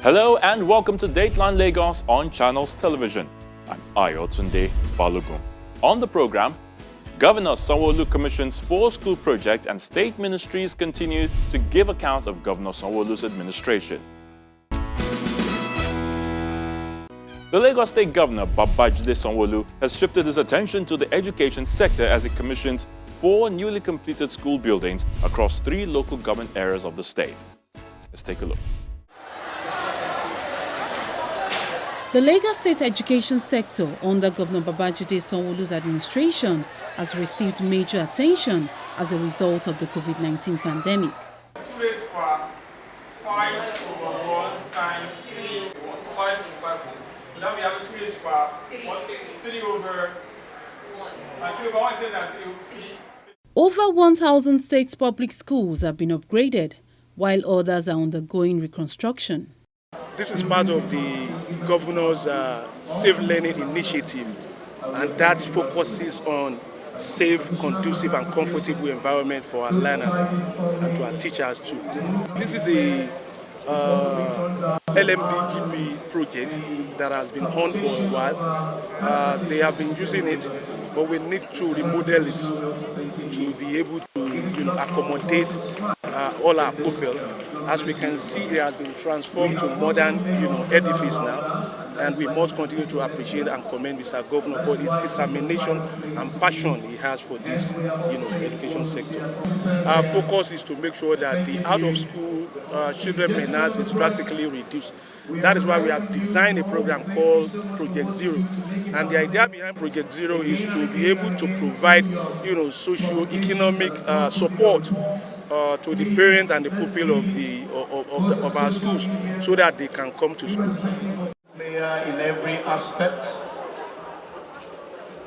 Hello and welcome to Dateline Lagos on Channels Television. I'm Ayotunde Balogun. On the program, Governor Sanwo-Olu commissions 4 school projects and state ministries continue to give account of Governor Sanwo-Olu's administration. The Lagos State Governor, Babajide Sanwo-Olu, has shifted his attention to the education sector as he commissions 4 newly completed school buildings across 3 local government areas of the state. Let's take a look. The Lagos State education sector under Governor Babajide Sanwo-Olu's administration has received major attention as a result of the COVID-19 pandemic. Over 1,000 state's public schools have been upgraded, while others are undergoing reconstruction. This is part of the governor's safe learning initiative, and that focuses on safe, conducive and comfortable environment for our learners and to our teachers too. This is a LMDGP project that has been on for a while. They have been using it, but we need to remodel it to be able to accommodate all our pupils. As we can see, it has been transformed to modern edifice now, and we must continue to appreciate and commend Mr. Governor for his determination and passion he has for this education sector. Our focus is to make sure that the out-of-school children menace is drastically reduced. That is why we have designed a program called Project Zero. And the idea behind Project Zero is to be able to provide, socio-economic support to the parents and the pupil of our schools, so that they can come to school. In every aspect.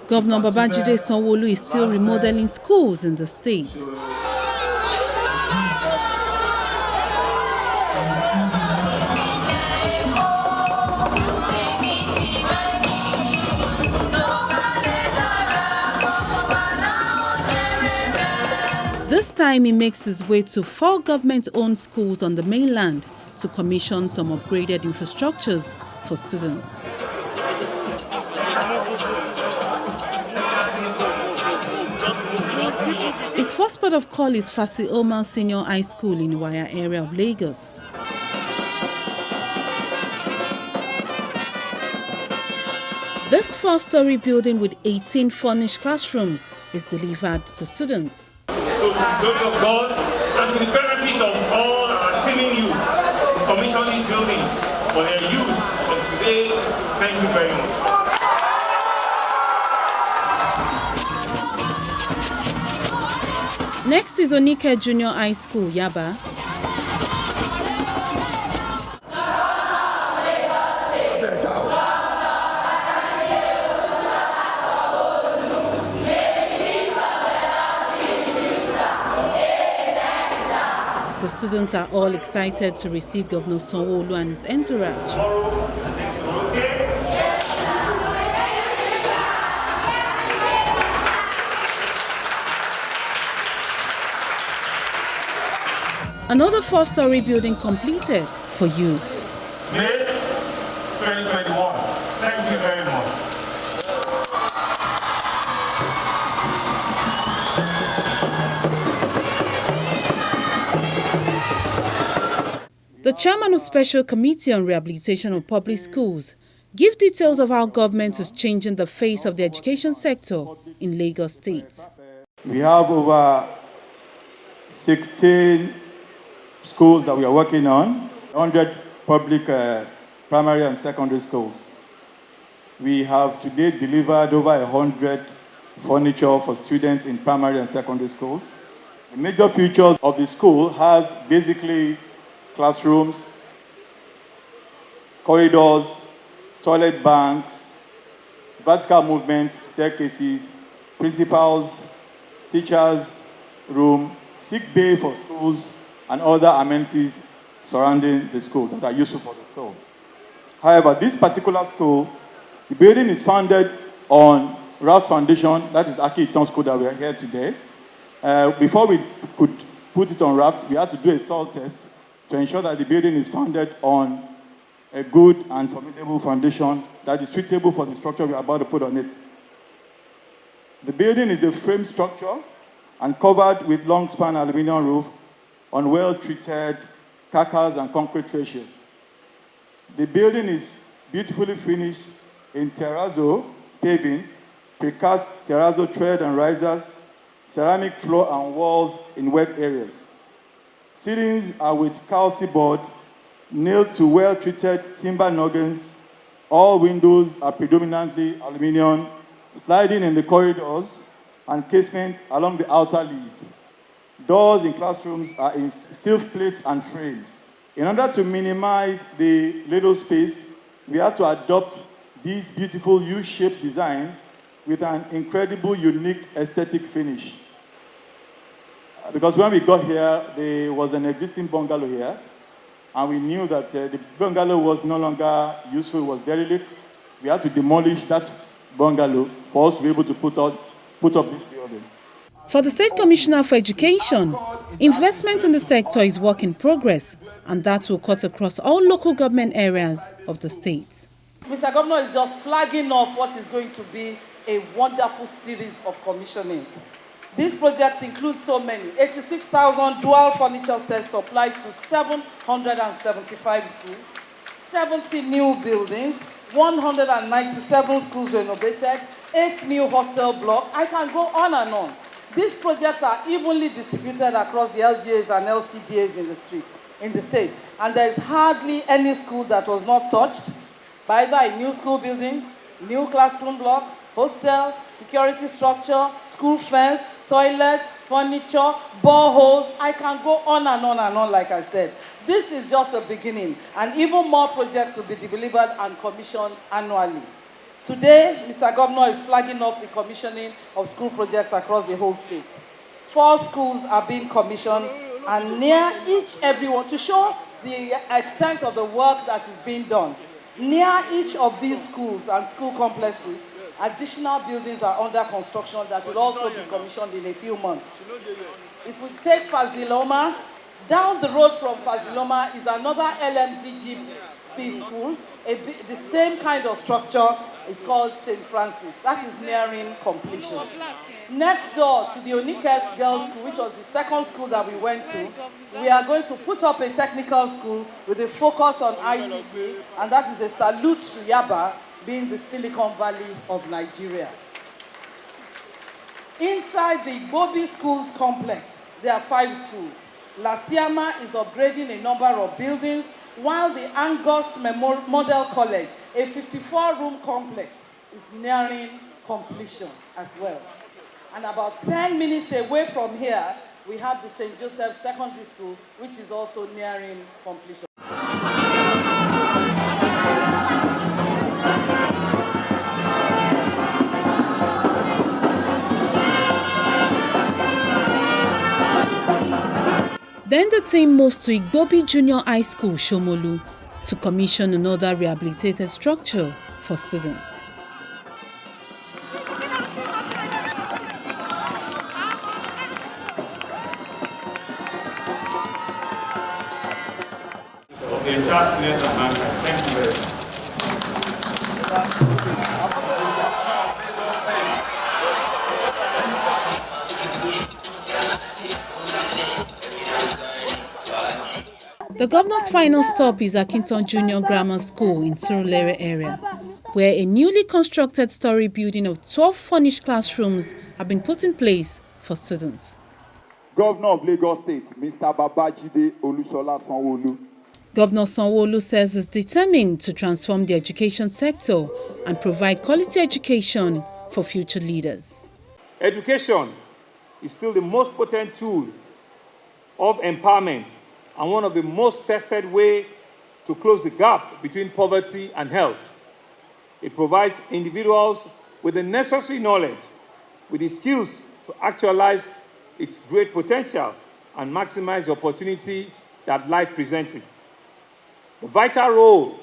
Governor Babajide Sanwo-Olu is still remodeling schools in the state. This time he makes his way to 4 government-owned schools on the mainland to commission some upgraded infrastructures for students. His first port of call is Fasi Oman Senior High School in the Iwaya area of Lagos. This 4-story building with 18 furnished classrooms is delivered to students. To the glory of God and to the benefit of all our teaming youth, commissioning building for their youth. And today, thank you very much. Next is Onike Junior High School, Yaba. The students are all excited to receive Governor Sanwo-Olu and his entourage. Another 4-story building completed for use. May 2021. Thank you very much. The chairman of Special Committee on Rehabilitation of Public Schools gives details of how government is changing the face of the education sector in Lagos State. We have over 16 schools that we are working on, 100 public primary and secondary schools. We have today delivered over 100 furniture for students in primary and secondary schools. The major features of the school has basically classrooms, corridors, toilet banks, vertical movements, staircases, principals, teachers' room, sick bay for schools, and other amenities surrounding the school that are useful for the school. However, this particular school, the building is founded on Ralph Foundation, that is Aki Iton School that we are here today. Before we could put it on raft, we had to do a soil test to ensure that the building is founded on a good and formidable foundation that is suitable for the structure we are about to put on it. The building is a frame structure and covered with long-span aluminum roof on well-treated carcass and concrete fascias. The building is beautifully finished in terrazzo paving, precast terrazzo tread and risers, ceramic floor and walls in wet areas. Ceilings are with calci board nailed to well-treated timber noggins. All windows are predominantly aluminum, sliding in the corridors and casement along the outer leaf. Doors in classrooms are in steel plates and frames. In order to minimize the little space, we had to adopt this beautiful U-shaped design with an incredible, unique aesthetic finish. Because when we got here, there was an existing bungalow here, and we knew that the bungalow was no longer useful, it was derelict. We had to demolish that bungalow for us to be able to put up this building. For the State Commissioner for Education, investment in the sector is work in progress, and that will cut across all local government areas of the state. Mr. Governor is just flagging off what is going to be a wonderful series of commissionings. These projects include so many: 86,000 dual furniture sets supplied to 775 schools, 70 new buildings, 197 schools renovated, 8 new hostel blocks. I can go on and on. These projects are evenly distributed across the LGAs and LCDAs in the state, and there is hardly any school that was not touched by either a new school building, new classroom block, hostel, security structure, school fence, toilets, furniture, boreholes. I can go on and on and on, like I said. This is just the beginning, and even more projects will be delivered and commissioned annually. Today, Mr. Governor is flagging up the commissioning of school projects across the whole state. 4 schools are being commissioned, and near every one, to show the extent of the work that is being done. Near each of these schools and school complexes, additional buildings are under construction that will also be commissioned in a few months. If we take Faziloma, down the road from Faziloma is another LMDGP school. The same kind of structure is called St. Francis. That is nearing completion. Next door to the Onikes Girls' School, which was the second school that we went to, we are going to put up a technical school with a focus on ICT, and that is a salute to Yaba, being the Silicon Valley of Nigeria. Inside the Bobi Schools complex, there are 5 schools. La Siama is upgrading a number of buildings, while the Angus Model College, a 54-room complex, is nearing completion as well. And about 10 minutes away from here, we have the St. Joseph Secondary School, which is also nearing completion. Then the team moves to Igbobi Junior High School, Shomolu, to commission another rehabilitated structure for students. Okay, that's clear to answer. Thank you very much. The governor's final stop is Akinton Junior Grammar School in Surulere area, where a newly constructed story building of 12 furnished classrooms have been put in place for students. Governor of Lagos State, Mr. Babajide Olusola Sanwo-Olu. Governor Sanwo-Olu says he's determined to transform the education sector and provide quality education for future leaders. Education is still the most potent tool of empowerment and one of the most tested ways to close the gap between poverty and health. It provides individuals with the necessary knowledge, with the skills to actualize its great potential and maximize the opportunity that life presents it. The vital role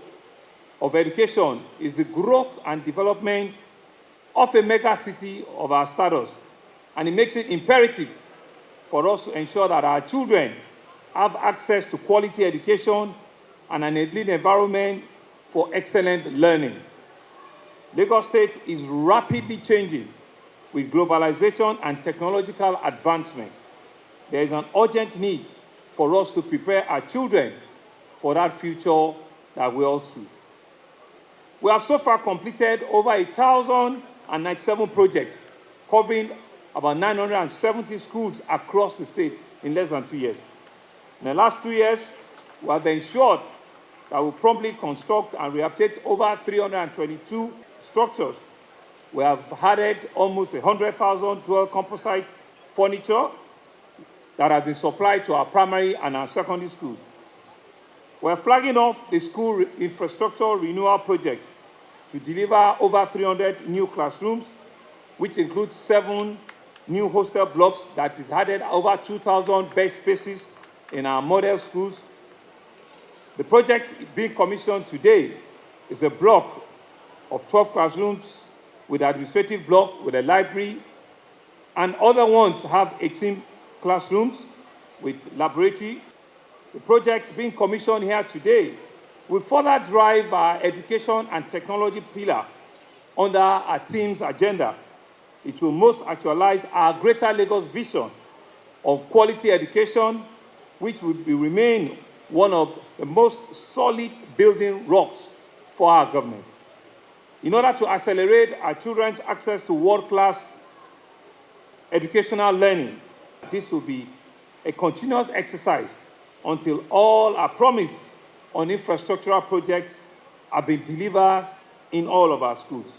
of education is the growth and development of a mega city of our status, and it makes it imperative for us to ensure that our children have access to quality education and an enabling environment for excellent learning. Lagos State is rapidly changing with globalization and technological advancement. There is an urgent need for us to prepare our children for that future that we all see. We have so far completed over 1,097 projects, covering about 970 schools across the state in less than 2 years. In the last 2 years, we have ensured that we promptly construct and rehabilitate over 322 structures. We have added almost 100,000 dual composite furniture that have been supplied to our primary and our secondary schools. We're flagging off the school infrastructure renewal project to deliver over 300 new classrooms, which includes 7 new hostel blocks that is added over 2,000 bed spaces in our model schools. The project being commissioned today is a block of 12 classrooms with an administrative block, with a library, and other ones have 18 classrooms with laboratory. The project being commissioned here today will further drive our education and technology pillar under our team's agenda. It will most actualize our Greater Lagos vision of quality education, which will remain one of the most solid building blocks for our government. In order to accelerate our children's access to world-class educational learning, this will be a continuous exercise until all our promise on infrastructural projects have been delivered in all of our schools.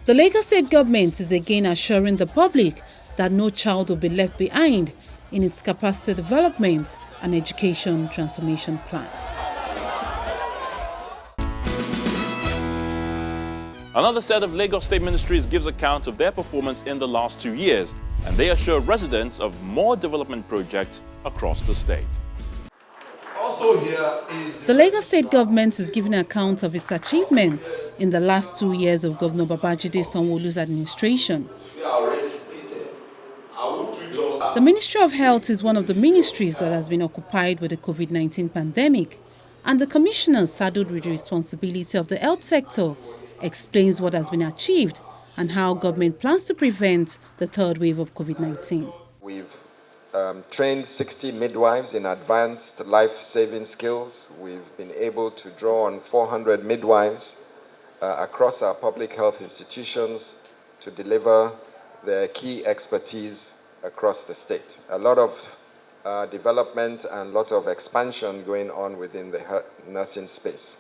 The Lagos State government is again assuring the public that no child will be left behind in its capacity development and education transformation plan. Another set of Lagos State ministries gives account of their performance in the last 2 years, and they assure residents of more development projects across the state. Also here is the Lagos State government is giving account of its achievements in the last 2 years of Governor Babajide Sanwo-Olu's administration. We are already seated. The Ministry of Health is one of the ministries that has been occupied with the COVID-19 pandemic, and the commissioner saddled with the responsibility of the health sector explains what has been achieved and how government plans to prevent the third wave of COVID-19. We've trained 60 midwives in advanced life-saving skills. We've been able to draw on 400 midwives across our public health institutions to deliver their key expertise across the state. A lot of development and a lot of expansion going on within the nursing space.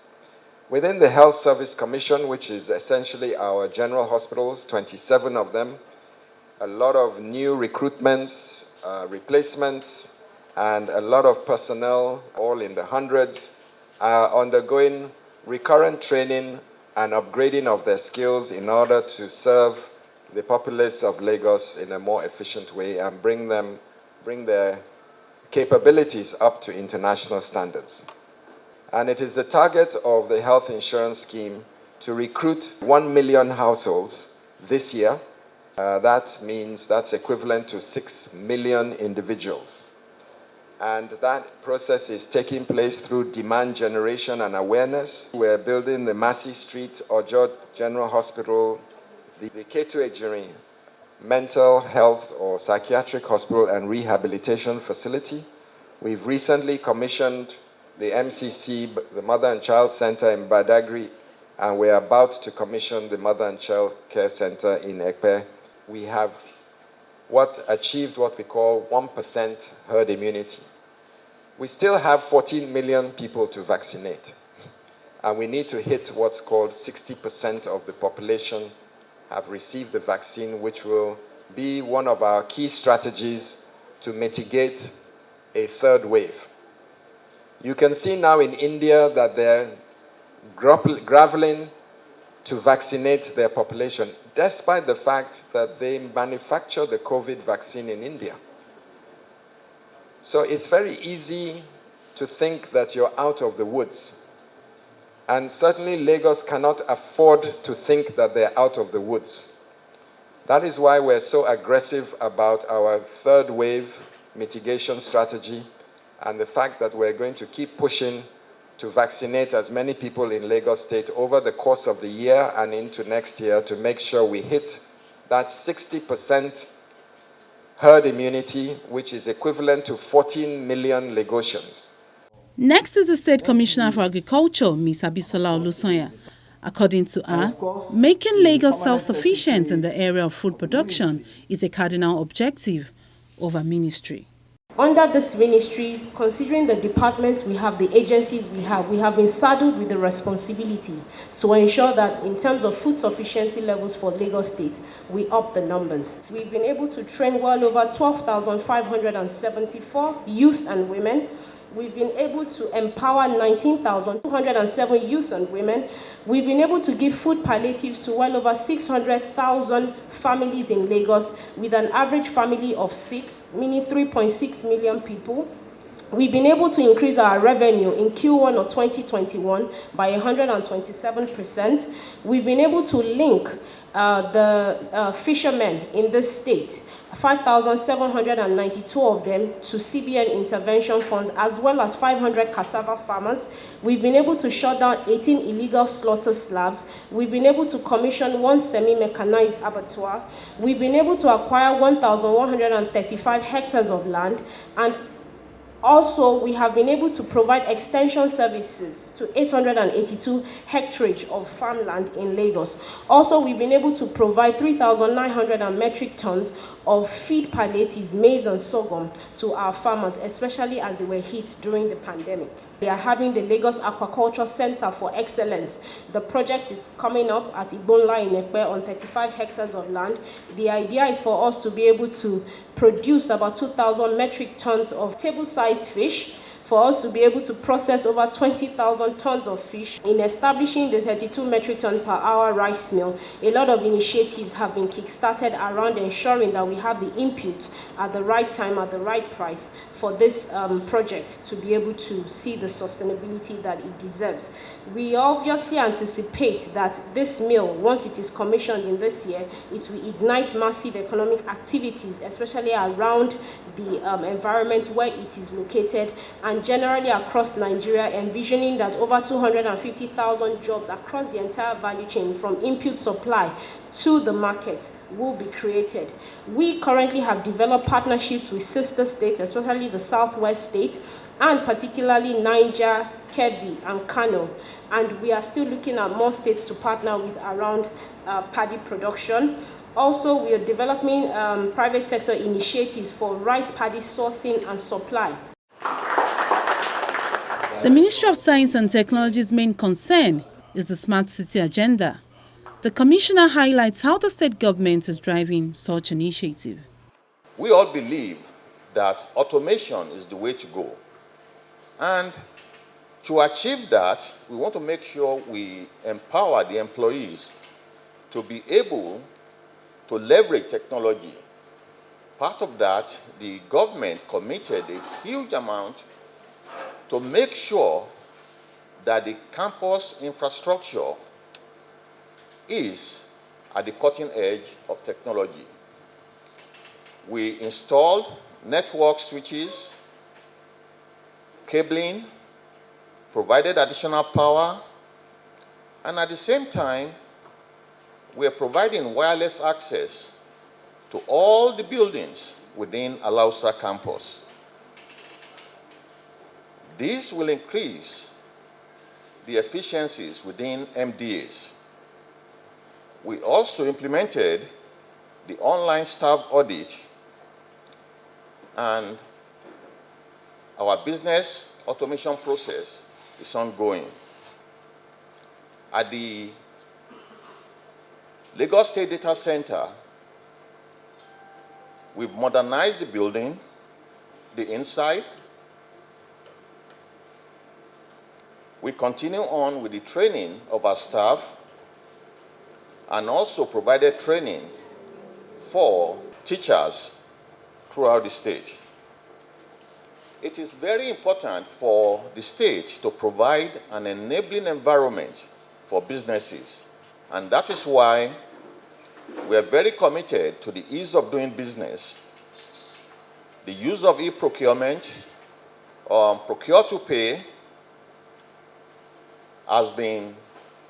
Within the Health Service Commission, which is essentially our general hospitals, 27 of them, a lot of new recruitments, replacements, and a lot of personnel, all in the hundreds, are undergoing recurrent training and upgrading of their skills in order to serve the populace of Lagos in a more efficient way and bring their capabilities up to international standards. And it is the target of the health insurance scheme to recruit 1 million households this year. That means that's equivalent to 6 million individuals. And that process is taking place through demand generation and awareness. We're building the Massey Street Ojo General Hospital, the Ketu Ejiri Mental Health or Psychiatric Hospital and Rehabilitation Facility. We've recently commissioned the MCC, the Mother and Child Center in Badagry, and we're about to commission the Mother and Child Care Center in Ekpe. We have achieved what we call 1% herd immunity. We still have 14 million people to vaccinate, and we need to hit what's called 60% of the population have received the vaccine, which will be one of our key strategies to mitigate a third wave. You can see now in India that they're grappling to vaccinate their population, despite the fact that they manufacture the COVID vaccine in India. So it's very easy to think that you're out of the woods. And certainly Lagos cannot afford to think that they're out of the woods. That is why we're so aggressive about our third wave mitigation strategy and the fact that we're going to keep pushing to vaccinate as many people in Lagos State over the course of the year and into next year to make sure we hit that 60% herd immunity, which is equivalent to 14 million Lagosians. Next is the State Commissioner for Agriculture, Ms. Abisola Olusanya. According to her, making Lagos self-sufficient in the area of food production is a cardinal objective of her ministry. Under this ministry, considering the departments we have, the agencies we have been saddled with the responsibility to ensure that in terms of food sufficiency levels for Lagos State, we up the numbers. We've been able to train well over 12,574 youth and women. We've been able to empower 19,207 youth and women. We've been able to give food palliatives to well over 600,000 families in Lagos with an average family of 6, meaning 3.6 million people. We've been able to increase our revenue in Q1 of 2021 by 127%. We've been able to link the fishermen in this state, 5,792 of them, to CBN intervention funds, as well as 500 cassava farmers. We've been able to shut down 18 illegal slaughter slabs. We've been able to commission 1 semi-mechanized abattoir. We've been able to acquire 1,135 hectares of land, and also, we have been able to provide extension services to 882 hectares of farmland in Lagos. Also, we've been able to provide 3,900 metric tons of feed palliatives, maize and sorghum to our farmers, especially as they were hit during the pandemic. We are having the Lagos Aquaculture Center for Excellence. The project is coming up at Igbonla in Ekpe on 35 hectares of land. The idea is for us to be able to produce about 2,000 metric tons of table-sized fish, for us to be able to process over 20,000 tons of fish. In establishing the 32 metric ton per hour rice mill, a lot of initiatives have been kick-started around ensuring that we have the inputs at the right time, at the right price for this project to be able to see the sustainability that it deserves. We obviously anticipate that this mill, once it is commissioned in this year, it will ignite massive economic activities, especially around the environment where it is located, and generally across Nigeria, envisioning that over 250,000 jobs across the entire value chain, from input supply to the market, will be created. We currently have developed partnerships with sister states, especially the southwest states, and particularly Niger, Kebbi, and Kano. And we are still looking at more states to partner with around paddy production. Also, we are developing private sector initiatives for rice paddy sourcing and supply. The Ministry of Science and Technology's main concern is the Smart City agenda. The Commissioner highlights how the state government is driving such initiative. We all believe that automation is the way to go. And to achieve that, we want to make sure we empower the employees to be able to leverage technology. Part of that, the government committed a huge amount to make sure that the campus infrastructure is at the cutting edge of technology. We installed network switches, cabling, provided additional power, and at the same time, we are providing wireless access to all the buildings within Alausa campus. This will increase the efficiencies within MDAs. We also implemented the online staff audit, and our business automation process is ongoing. At the Lagos State Data Center, we've modernized the building, the inside. We continue on with the training of our staff, and also provided training for teachers throughout the state. It is very important for the state to provide an enabling environment for businesses, and that is why we are very committed to the ease of doing business, the use of e-procurement, procure to pay, has been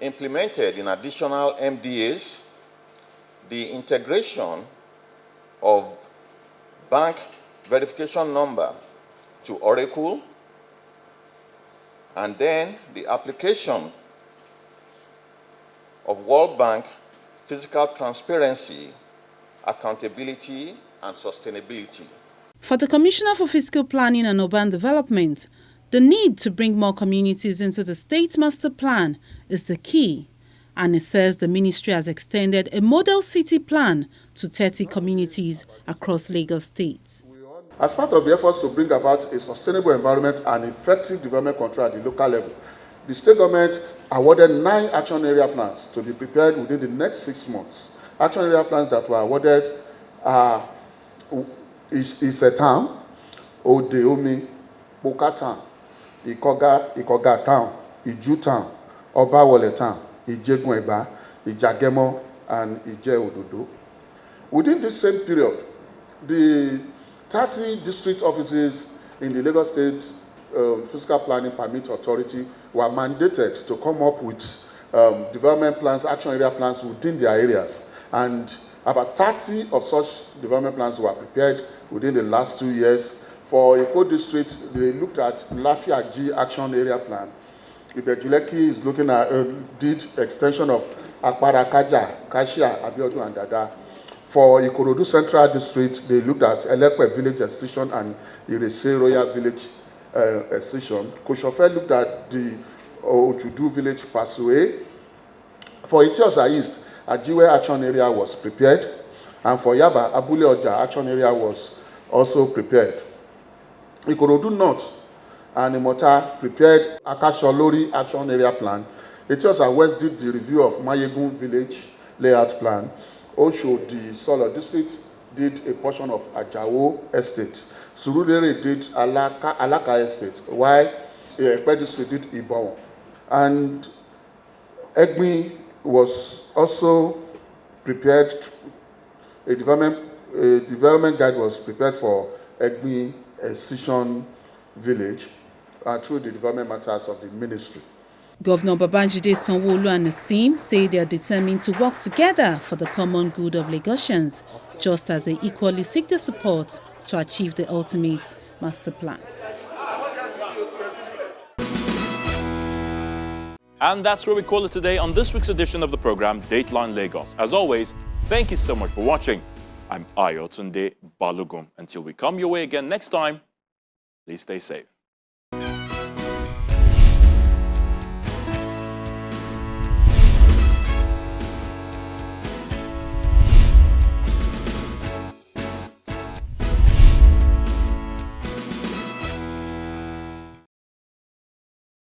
implemented in additional MDAs, the integration of bank verification number to Oracle, and then the application of World Bank physical transparency, accountability, and sustainability. For the Commissioner for Fiscal Planning and Urban Development, the need to bring more communities into the state master plan is the key, and it says the ministry has extended a model city plan to 30 communities across Lagos State. As part of the efforts to bring about a sustainable environment and effective development control at the local level, the state government awarded 9 action area plans to be prepared within the next 6 months. Action area plans that were awarded are Ise Town, Odeomi, Boka Town, Ikoga Town, Iju Town, Obawole Town, Ijegun Eba, Ijagemo, and Ije-Ododo. Within this same period, the 30 district offices in the Lagos State Fiscal Planning Permit Authority were mandated to come up with development plans, action area plans within their areas. And about 30 of such development plans were prepared within the last 2 years. For Eko District, they looked at Lafiaji Action Area Plan. Ibejuleki is looking at did extension of Akparakaja, Kashia, Abiodun, and Dada. For Ikorodu Central District, they looked at Elekwe Village Extension and Irese Royal Village Extension. Koshofe looked at the Ojudu Village Passway. For Itiosa East, Ajiwe Action Area was prepared. And for Yaba, Abule Oja Action Area was also prepared. Ikorodu North and Imota prepared Akasholori Action Area Plan. Itiosa West did the review of Mayegun Village Layout Plan. Osho, the Solo District, did a portion of Ajao Estate. Surulere did Alaka Estate, while Ekpe District did Ibon. And Egmi was also prepared, a development guide was prepared for Egmi Excision Village through the development matters of the ministry. Governor Babajide Sanwo-Olu and his team say they are determined to work together for the common good of Lagosians, just as they equally seek the support to achieve the ultimate master plan. And that's where we call it today on this week's edition of the program, Dateline Lagos. As always, thank you so much for watching. I'm Ayotunde Balogun. Until we come your way again next time, please stay safe.